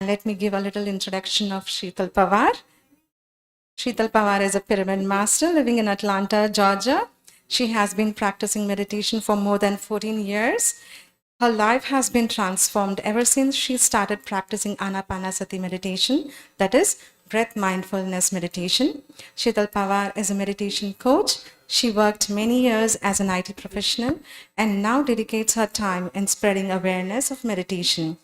Let me give a little introduction of Sheetal Pawar. Sheetal Pawar is a pyramid master living in Atlanta, Georgia. She has been practicing meditation for more than 14 years. Her life has been transformed ever since she started practicing Anapanasati meditation, that is, breath mindfulness meditation. Sheetal Pawar is a meditation coach. She worked many years as an IT professional and now dedicates her time in spreading awareness of meditation.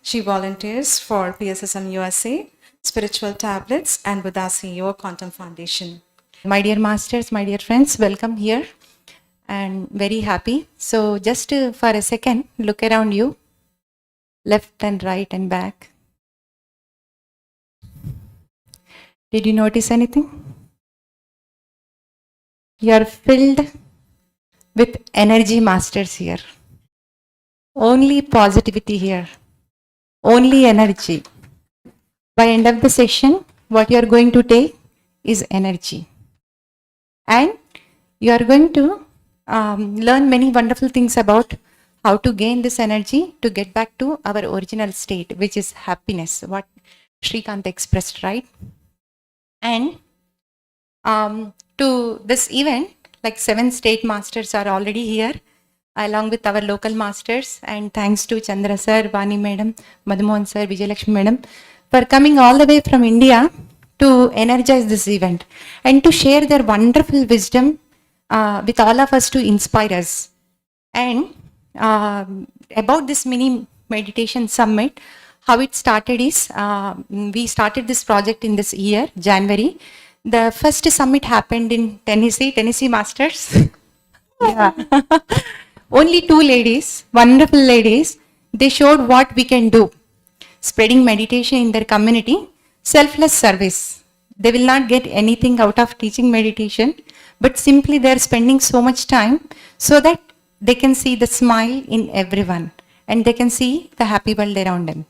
She volunteers for PSSMUSA, Spiritual Tablets, and Buddha CEO Quantum Foundation. My dear masters, my dear friends, welcome here and very happy. So just for a second, look around you, left and right and back. Did you notice anything? You are filled with energy masters here. Only positivity here. Only energy. By end of the session, what you are going to take is energy. And you are going to learn many wonderful things about how to gain this energy to get back to our original state, which is happiness, what Shrikant expressed, right? And to this event, like 7 state masters are already here, along with our local masters, and thanks to Chandra sir, Vani madam, Madhumohan sir, Vijayalakshmi madam, for coming all the way from India to energize this event and to share their wonderful wisdom with all of us to inspire us. And about this mini meditation summit, how it started is, we started this project in this year, January. The first summit happened in Tennessee Masters. Yeah. Only 2 ladies, wonderful ladies, they showed what we can do. Spreading meditation in their community, selfless service. They will not get anything out of teaching meditation, but simply they are spending so much time so that they can see the smile in everyone and they can see the happy world around them.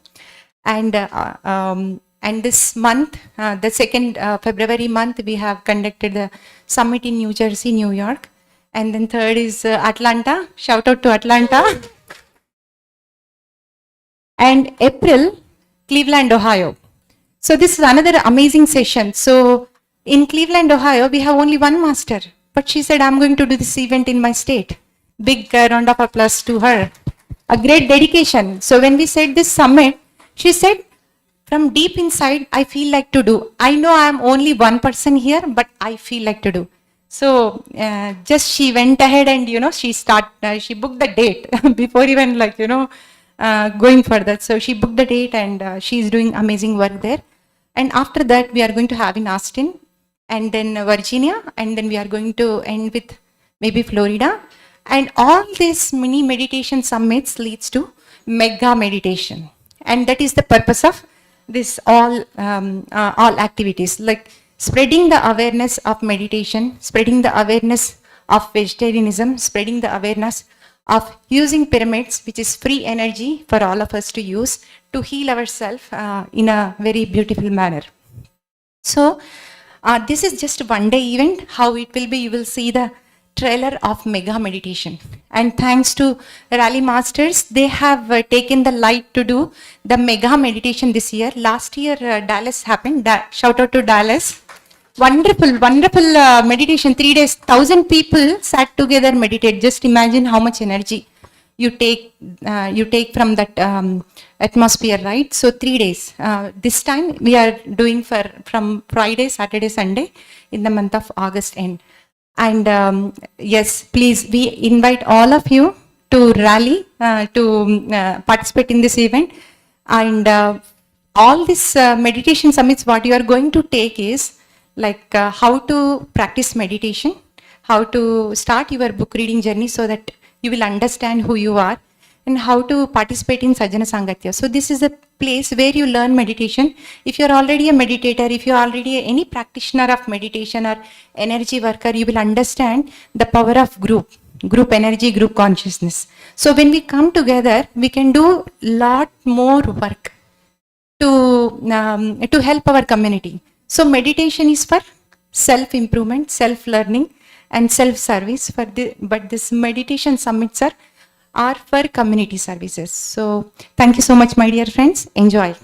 And this month, the 2nd February month, we have conducted the summit in New Jersey, New York. And then 3rd is Atlanta. Shout out to Atlanta. And April, Cleveland, Ohio. So this is another amazing session. So in Cleveland, Ohio, we have only 1 master. But she said, I'm going to do this event in my state. Big round of applause to her. A great dedication. So when we said this summit, she said, from deep inside, I feel like to do. I know I'm only 1 person here, but I feel like to do. So just she went ahead and, she booked the date before even going further. So she booked the date and she's doing amazing work there. And after that, we are going to have in Austin and then Virginia, and then we are going to end with maybe Florida. And all these mini meditation summits leads to mega meditation. And that is the purpose of this all activities, like spreading the awareness of meditation, spreading the awareness of vegetarianism, spreading the awareness of using pyramids, which is free energy for all of us to use to heal ourselves in a very beautiful manner. So this is just one day event. How it will be, you will see the trailer of mega meditation. And thanks to Rally Masters, they have taken the light to do the mega meditation this year. Last year, Dallas happened. Shout out to Dallas. Wonderful, wonderful meditation. 3 days, 1,000 people sat together, meditate. Just imagine how much energy you take from that atmosphere, right? So 3 days. This time we are doing from Friday, Saturday, Sunday in the month of August end. And yes, please, we invite all of you to rally, to participate in this event. And all these meditation summits, what you are going to take is like how to practice meditation, how to start your book reading journey so that you will understand who you are, and how to participate in Sajjana Sangatya. So this is a place where you learn meditation. If you're already a meditator, if you're already any practitioner of meditation or energy worker, you will understand the power of group energy, group consciousness. So when we come together, we can do lot more work to help our community. So meditation is for self-improvement, self-learning and self-service. But this meditation summits are for community services. So thank you so much, my dear friends. Enjoy.